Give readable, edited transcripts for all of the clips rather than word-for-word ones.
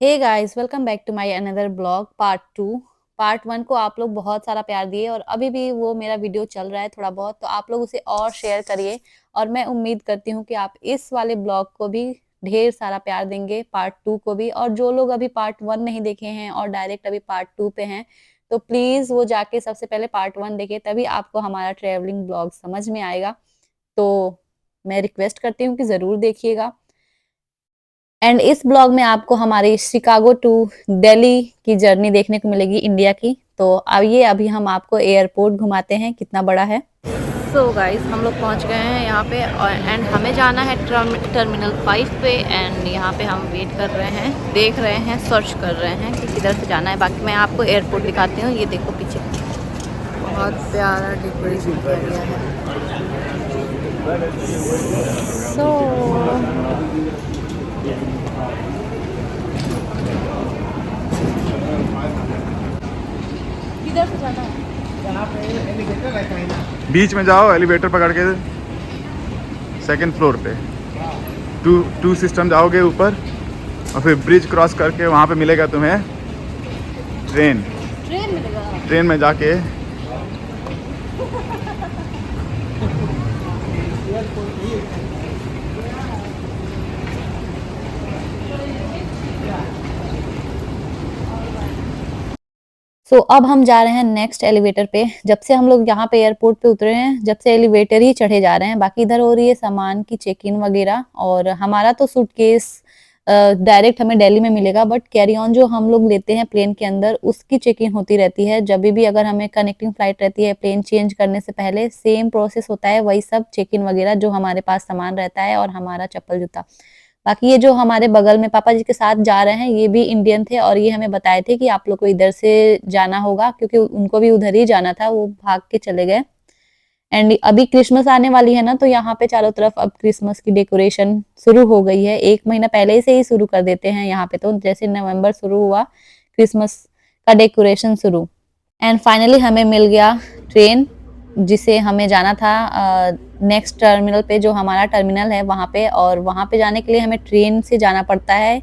Hey guys welcome back to my another blog part 2। Part 1 को आप लोग बहुत सारा प्यार दिए और अभी भी वो मेरा वीडियो चल रहा है थोड़ा बहुत, तो आप लोग उसे और शेयर करिए। और मैं उम्मीद करती हूँ कि आप इस वाले ब्लॉग को भी ढेर सारा प्यार देंगे, पार्ट 2 को भी। और जो लोग अभी पार्ट 1 नहीं देखे हैं और डायरेक्ट अभी पार्ट 2 पे हैं, तो प्लीज़ वो जाके सबसे पहले पार्ट 1 देखें, तभी आपको हमारा ट्रैवलिंग ब्लॉग समझ में आएगा। तो मैं रिक्वेस्ट करती हूँ कि ज़रूर देखिएगा। एंड इस ब्लॉग में आपको हमारी शिकागो टू दिल्ली की जर्नी देखने को मिलेगी, इंडिया की। तो आइए अभी हम आपको एयरपोर्ट घुमाते हैं, कितना बड़ा है। सो गाइस हम लोग पहुंच गए हैं यहाँ पे एंड हमें जाना है टर्मिनल 5 पे। एंड यहाँ पे हम वेट कर रहे हैं, देख रहे हैं, सर्च कर रहे हैं कि किधर से जाना है। बाकी मैं आपको एयरपोर्ट दिखाती हूँ। ये देखो पीछे बहुत प्यारा डेकोरेशन किया गया है। सो किधर से जाना है? बीच में जाओ, एलिवेटर पकड़ के सेकंड फ्लोर पे टू सिस्टम जाओगे ऊपर, और फिर ब्रिज क्रॉस करके वहाँ पे मिलेगा तुम्हें ट्रेन। ट्रेन मिलेगा? ट्रेन में जाके अब हम जा रहे हैं नेक्स्ट एलिवेटर पे। जब से हम लोग यहाँ पे एयरपोर्ट पे उतरे हैं, जब से एलिवेटर ही चढ़े जा रहे हैं। बाकी इधर हो रही है सामान की चेक इन वगैरह। और हमारा तो सूटकेस डायरेक्ट हमें दिल्ली में मिलेगा, बट कैरी ऑन जो हम लोग लेते हैं प्लेन के अंदर, उसकी चेक इन होती रहती है। जब भी अगर हमें कनेक्टिंग फ्लाइट रहती है, प्लेन चेंज करने से पहले सेम प्रोसेस होता है, वही सब चेक इन वगैरह जो हमारे पास सामान रहता है, और हमारा चप्पल जूता। बाकी ये जो हमारे बगल में पापा जी के साथ जा रहे हैं, ये भी इंडियन थे और ये हमें बताए थे कि आप लोग को इधर से जाना होगा, क्योंकि उनको भी उधर ही जाना था। वो भाग के चले गए। एंड अभी क्रिसमस आने वाली है ना, तो यहाँ पे चारों तरफ अब क्रिसमस की डेकोरेशन शुरू हो गई है। एक महीना पहले से ही शुरू कर देते हैं यहाँ पे। तो जैसे नवंबर शुरू हुआ, क्रिसमस का डेकोरेशन शुरू। एंड फाइनली हमें मिल गया ट्रेन, जिसे हमें जाना था नेक्स्ट टर्मिनल पे, जो हमारा टर्मिनल है वहाँ पे। और वहाँ पे जाने के लिए हमें ट्रेन से जाना पड़ता है।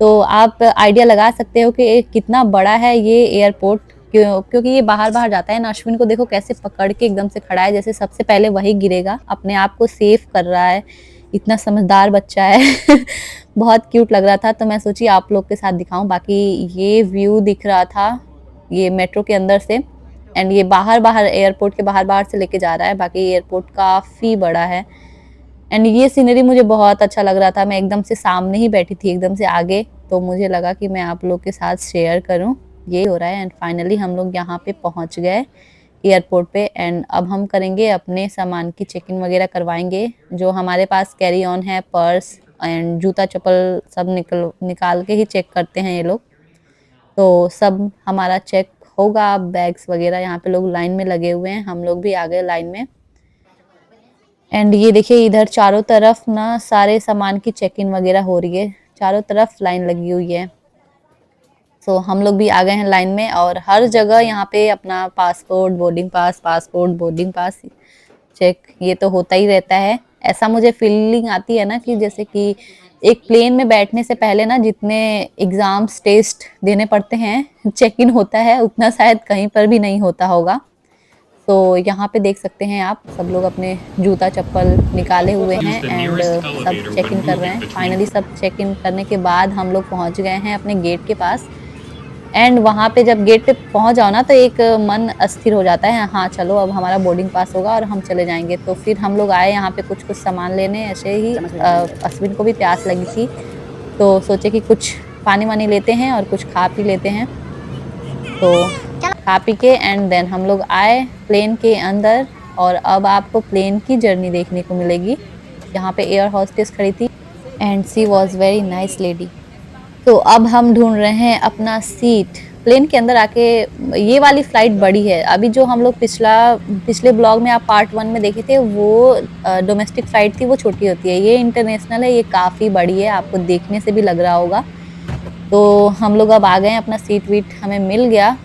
तो आप आइडिया लगा सकते हो कि कितना बड़ा है ये एयरपोर्ट, क्योंकि ये बाहर बाहर जाता है ना। अश्विन को देखो कैसे पकड़ के एकदम से खड़ा है, जैसे सबसे पहले वही गिरेगा। अपने आप को सेफ कर रहा है, इतना समझदार बच्चा है। बहुत क्यूट लग रहा था, तो मैं सोची आप लोग के साथ दिखाऊं। बाकी ये व्यू दिख रहा था ये मेट्रो के अंदर से। एंड ये बाहर बाहर एयरपोर्ट के बाहर बाहर से लेके जा रहा है। बाकी एयरपोर्ट काफ़ी बड़ा है। एंड ये सीनरी मुझे बहुत अच्छा लग रहा था। मैं एकदम से सामने ही बैठी थी, एकदम से आगे। तो मुझे लगा कि मैं आप लोग के साथ शेयर करूं। ये हो रहा है। एंड फाइनली हम लोग यहाँ पे पहुँच गए एयरपोर्ट पे। एंड अब हम करेंगे अपने सामान की चेक इन वगैरह करवाएंगे। जो हमारे पास कैरी ऑन है, पर्स एंड जूता चप्पल सब निकाल के ही चेक करते हैं ये लोग। तो सब हमारा चेक होगा। बैग्स वगैरह यहाँ पे लोग लाइन में लगे हुए हैं, हम लोग भी आ गए लाइन में। एंड ये देखिए इधर चारों तरफ ना सारे सामान की चेक इन वगैरह हो रही है, चारों तरफ लाइन लगी हुई है। हम लोग भी आ गए हैं लाइन में। और हर जगह यहाँ पे अपना पासपोर्ट बोर्डिंग पास चेक, ये तो होता ही रहता है। ऐसा मुझे फीलिंग आती है ना कि जैसे कि एक प्लेन में बैठने से पहले ना जितने एग्जाम्स टेस्ट देने पड़ते हैं, चेक इन होता है, उतना शायद कहीं पर भी नहीं होता होगा। यहाँ पे देख सकते हैं आप, सब लोग अपने जूता चप्पल निकाले हुए हैं एंड सब चेक इन कर रहे हैं। फाइनली सब चेक इन करने के बाद हम लोग पहुंच गए हैं अपने गेट के पास। एंड वहाँ पे जब गेट पे पहुँच जाओ ना, तो एक मन अस्थिर हो जाता है। हाँ चलो अब हमारा बोर्डिंग पास होगा और हम चले जाएंगे। तो फिर हम लोग आए यहाँ पे कुछ कुछ सामान लेने, ऐसे ही अश्विन को भी प्यास लगी थी, तो सोचे कि कुछ पानी वानी लेते हैं और कुछ खा पी लेते हैं। तो खा पी के एंड देन हम लोग आए प्लेन के अंदर। और अब आपको प्लेन की जर्नी देखने को मिलेगी। यहाँ पे एयर होस्टेस खड़ी थी and she was very nice lady. तो अब हम ढूंढ रहे हैं अपना सीट प्लेन के अंदर आके। ये वाली फ्लाइट बड़ी है। अभी जो हम लोग पिछले ब्लॉग में आप पार्ट 1 में देखे थे, वो डोमेस्टिक फ्लाइट थी, वो छोटी होती है। ये इंटरनेशनल है, ये काफ़ी बड़ी है, आपको देखने से भी लग रहा होगा। तो हम लोग अब आ गए हैं, अपना सीट वीट हमें मिल गया।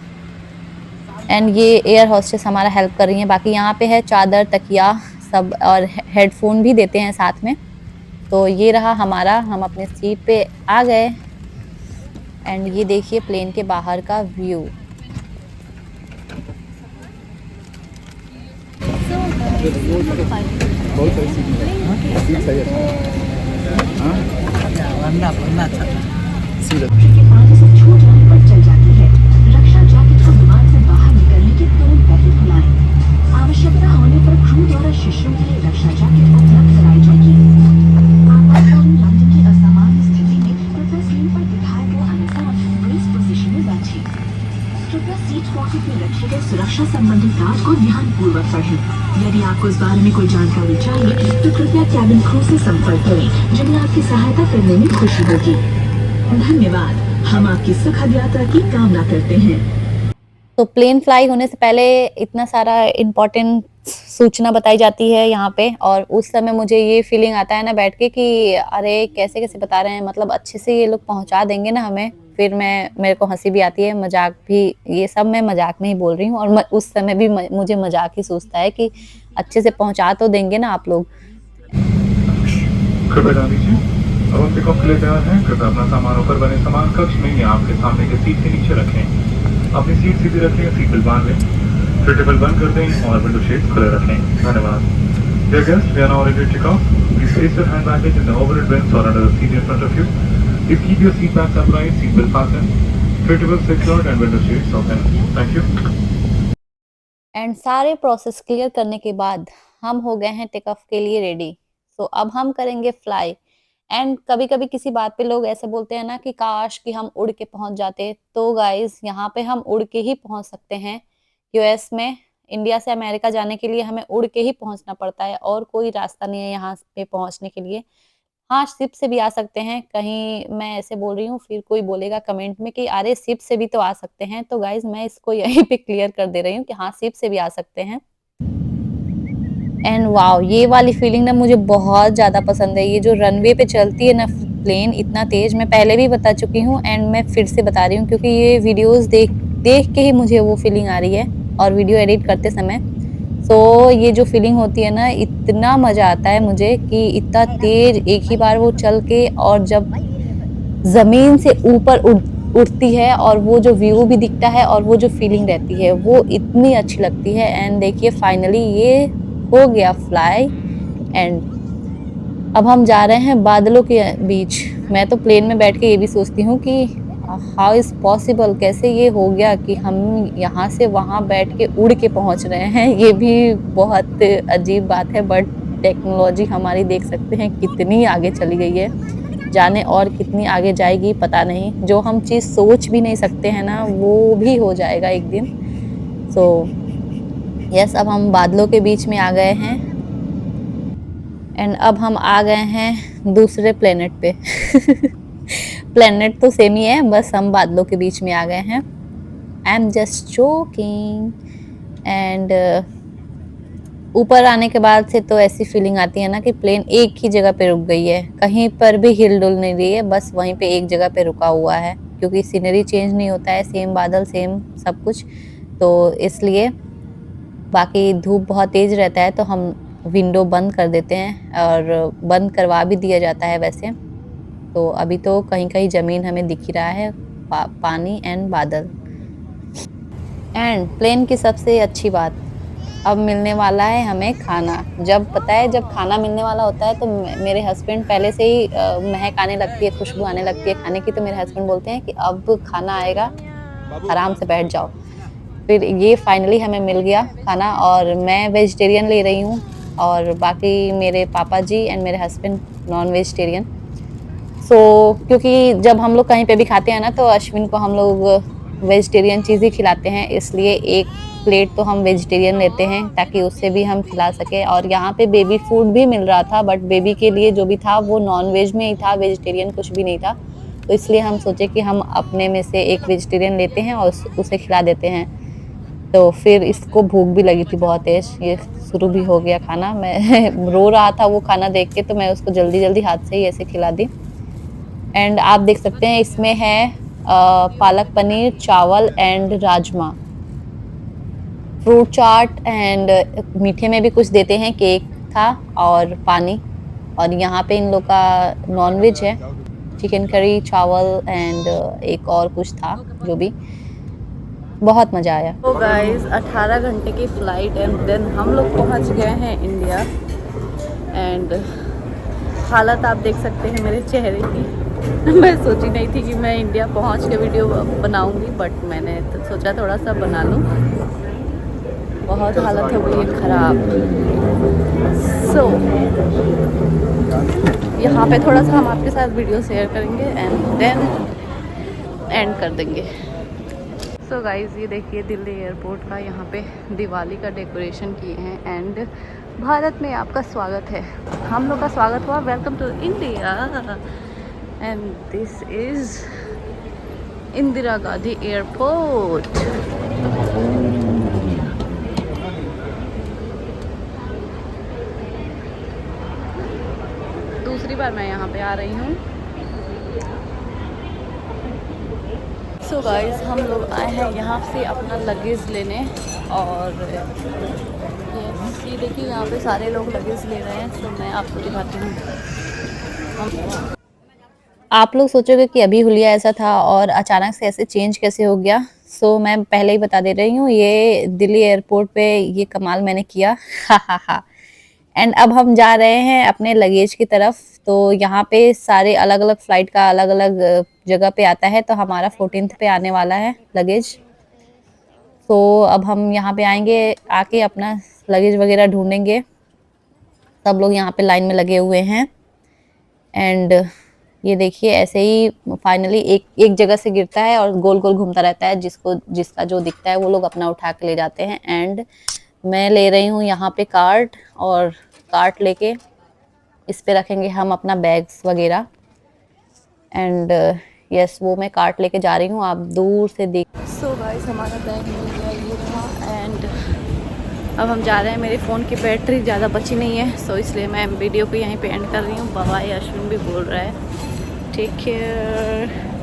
एंड ये एयर होस्टेस हमारा हेल्प कर रही है। बाकी यहाँ पे है चादर, तकिया सब, और हेडफोन भी देते हैं साथ में। तो ये रहा हमारा, हम अपने सीट पे आ गए। एंड ये देखिए प्लेन के बाहर का व्यू। बहुत सही सीट मिला, सीट सही है। हाँ सीट के पानी से छू जाने पर जल जाती है। रक्षा जैकेट को विमान से बाहर निकलने के तुरंत पहले खुलाएं। आवश्यकता होने पर क्रू द्वारा शिष्यों के लिए रक्षा जैकेट उपलब्ध कराई जाएगी। आपातकालीन लैंडिंग की असामान्य स्थिति में कृपया स्क्रीन पर दिखाए गए अनुसार ब्रेस पोजीशन में बैठें। कृपया सीट पॉकेट में रखे गए सुरक्षा संबंधी कार्ड को ध्यानपूर्वक पढ़ें। यदि आपको इस बारे में कोई जानकारी चाहिए तो कृपया कैबिन क्रू से संपर्क करें, जिन्हें आपकी सहायता करने में खुशी होगी। धन्यवाद। हम आपकी सुखद यात्रा की कामना करते हैं। तो प्लेन फ्लाई होने से पहले इतना सारा इम्पोर्टेंट सूचना बताई जाती है यहाँ पे, और उस समय मुझे ये फीलिंग आता है ना बैठ के कि अरे कैसे कैसे बता रहे हैं, मतलब अच्छे से ये लोग पहुँचा देंगे ना हमें। फिर मेरे को हंसी भी आती है, मजाक भी, ये सब मैं मजाक में ही बोल रही हूँ, और उस समय भी मुझे मजाक ही सोचता है कि अच्छे से पहुँचा तो देंगे ना आप लोग। कृपया ध्यान दीजिए, अब हम पिकअप के लिए तैयार हैं। कृपया अपना सामान ऊपर बने सामान कक्ष में या आपके सामने के सीट के नीचे रखें। अपनी सीट सीधी रखें, सीट बेल्ट बांध लें, फिर टेबल बंद कर दें और विंडो शेड्स खुले रखें। धन्यवाद। Dear guests, we are now ready to check off. Please place your hand baggage in the overhead bins or under the seat in front of you. Please keep your seat backs upright, seat belt fastened, seat table secured and window shades open. Thank you. And सारे process clear करने के बाद हम हो गए हैं take off के लिए रेडी। सो अब हम करेंगे फ्लाई। एंड कभी कभी किसी बात पे लोग ऐसे बोलते हैं ना कि काश कि हम उड़ के पहुंच जाते, तो गाइस यहाँ पे हम उड़ के ही पहुंच सकते हैं। यूएस में इंडिया से अमेरिका जाने के लिए हमें उड़ के ही पहुंचना पड़ता है, और कोई रास्ता नहीं है यहाँ पे पहुंचने के लिए। हाँ, शिप से भी आ सकते हैं, कहीं मैं ऐसे बोल रही हूँ फिर कोई बोलेगा कमेंट में कि अरे शिप से भी तो आ सकते हैं, तो गाइज़ मैं इसको यहीं पे क्लियर कर दे रही हूँ कि हाँ, शिप से भी आ सकते हैं। And wow! ये वाली फीलिंग ना मुझे बहुत ज़्यादा पसंद है। ये जो रनवे पे चलती है ना प्लेन इतना तेज़, मैं पहले भी बता चुकी हूँ एंड मैं फिर से बता रही हूँ, क्योंकि ये वीडियोज़ देख देख के ही मुझे वो फीलिंग आ रही है, और वीडियो एडिट करते समय। सो ये जो फीलिंग होती है ना, इतना मज़ा आता है मुझे कि इतना तेज़ एक ही बार वो चल के, और जब ज़मीन से ऊपर उड़ती है और वो जो व्यू भी दिखता है और वो जो फीलिंग रहती है, वो इतनी अच्छी लगती है। एंड देखिए फाइनली ये हो गया फ्लाई। एंड अब हम जा रहे हैं बादलों के बीच। मैं तो प्लेन में बैठ के ये भी सोचती हूँ कि हाउ इज़ पॉसिबल, कैसे ये हो गया कि हम यहाँ से वहाँ बैठ के उड़ के पहुँच रहे हैं। ये भी बहुत अजीब बात है, बट टेक्नोलॉजी हमारी देख सकते हैं कितनी आगे चली गई है। जाने और कितनी आगे जाएगी पता नहीं। जो हम चीज़ सोच भी नहीं सकते हैं ना, वो भी हो जाएगा एक दिन। सो यस, अब हम बादलों के बीच में आ गए हैं। एंड अब हम आ गए हैं दूसरे प्लेनेट पे। प्लेनेट तो सेम ही है, बस हम बादलों के बीच में आ गए हैं। I am just joking. And ऊपर आने के बाद से तो ऐसी फीलिंग आती है ना कि प्लेन एक ही जगह पे रुक गई है, कहीं पर भी हिल डुल नहीं रही है, बस वहीं पे एक जगह पे रुका हुआ है, क्योंकि सीनरी चेंज नहीं होता है, सेम बादल सेम सब कुछ। तो इसलिए बाकी धूप बहुत तेज़ रहता है तो हम विंडो बंद कर देते हैं, और बंद करवा भी दिया जाता है वैसे। तो अभी तो कहीं-कहीं ज़मीन हमें दिख ही रहा है, पानी एंड बादल। एंड प्लेन की सबसे अच्छी बात, अब मिलने वाला है हमें खाना। जब पता है जब खाना मिलने वाला होता है तो मेरे हस्बैंड पहले से ही महक आने लगती है, खुशबू आने लगती है खाने की, तो मेरे हस्बैंड बोलते हैं कि अब खाना आएगा, आराम से बैठ जाओ। फिर ये फाइनली हमें मिल गया खाना, और मैं वेजिटेरियन ले रही हूँ, और बाकी मेरे पापा जी एंड मेरे हस्बैंड नॉन वेजिटेरियन। सो क्योंकि जब हम लोग कहीं पे भी खाते हैं ना, तो अश्विन को हम लोग वेजिटेरियन चीज़ ही खिलाते हैं, इसलिए एक प्लेट तो हम वेजिटेरियन लेते हैं ताकि उससे भी हम खिला सकें। और यहाँ पे बेबी फूड भी मिल रहा था, बट बेबी के लिए जो भी था वो नॉन वेज में ही था, वेजिटेरियन कुछ भी नहीं था। तो इसलिए हम सोचे कि हम अपने में से एक वेजिटेरियन लेते हैं और उसे खिला देते हैं। तो फिर इसको भूख भी लगी थी बहुत तेज़, ये शुरू भी हो गया खाना। मैं रो रहा था वो खाना देख के, तो मैं उसको जल्दी-जल्दी हाथ से ही ऐसे खिला दी। एंड आप देख सकते हैं इसमें है पालक पनीर, चावल and rajma, fruit chaat, and मीठे में भी कुछ देते हैं, केक था और पानी। और यहाँ पे इन लोग का नॉन-वेज है। चिकन करी, चावल एंड एक और कुछ था जो भी, बहुत मज़ा आया। तो गाइस 18 घंटे की फ़्लाइट एंड देन हम लोग पहुंच गए हैं इंडिया एंड हालत आप देख सकते हैं मेरे चेहरे की। मैं सोची नहीं थी कि मैं इंडिया पहुंच के वीडियो बनाऊंगी, बट मैंने तो सोचा थोड़ा सा बना लूं। बहुत हालत हो गई है ख़राब। सो यहाँ पे थोड़ा सा हम आपके साथ वीडियो शेयर करेंगे एंड देन एंड कर देंगे। सो गाइज़ ये देखिए दिल्ली एयरपोर्ट का यहाँ पे दिवाली का डेकोरेशन किए हैं एंड भारत में आपका स्वागत है। हम लोग का स्वागत हुआ, welcome to India and this is Indira Gandhi airport. दूसरी बार मैं यहाँ पे आ रही हूँ। सो गाइस हम लोग आए हैं यहाँ से अपना लगेज लेने और ये देखिए यहाँ पे सारे लोग लगेज ले रहे हैं। तो मैं आपको दिखाती हूँ। आप लोग सोचोगे कि अभी हुलिया ऐसा था और अचानक से ऐसे चेंज कैसे हो गया। सो मैं पहले ही बता दे रही हूँ, ये दिल्ली एयरपोर्ट पे ये कमाल मैंने किया। हा। एंड अब हम जा रहे हैं अपने लगेज की तरफ। तो यहाँ पे सारे अलग अलग फ्लाइट का अलग अलग जगह पे आता है, तो हमारा 14th पे आने वाला है लगेज। तो अब हम यहाँ पे आएंगे, आके अपना लगेज वगैरह ढूंढेंगे। सब लोग यहाँ पे लाइन में लगे हुए हैं एंड ये देखिए ऐसे ही फाइनली एक जगह से गिरता है और गोल गोल घूमता रहता है, जिसका जो दिखता है वो लोग अपना उठा के ले जाते हैं। एंड मैं ले रही हूँ यहाँ पे कार्ट, और कार्ट लेके इस पे रखेंगे हम अपना बैग्स वगैरह एंड यस वो मैं कार्ट लेके जा रही हूँ, आप दूर से देख। सो गाइस हमारा बैग मिल गया ये रहा एंड अब हम जा रहे हैं। मेरे फ़ोन की बैटरी ज़्यादा बची नहीं है, सो इसलिए मैं वीडियो को यहीं पे एंड कर रही हूँ। बाय, अश्विन भी बोल रहा है टेक केयर।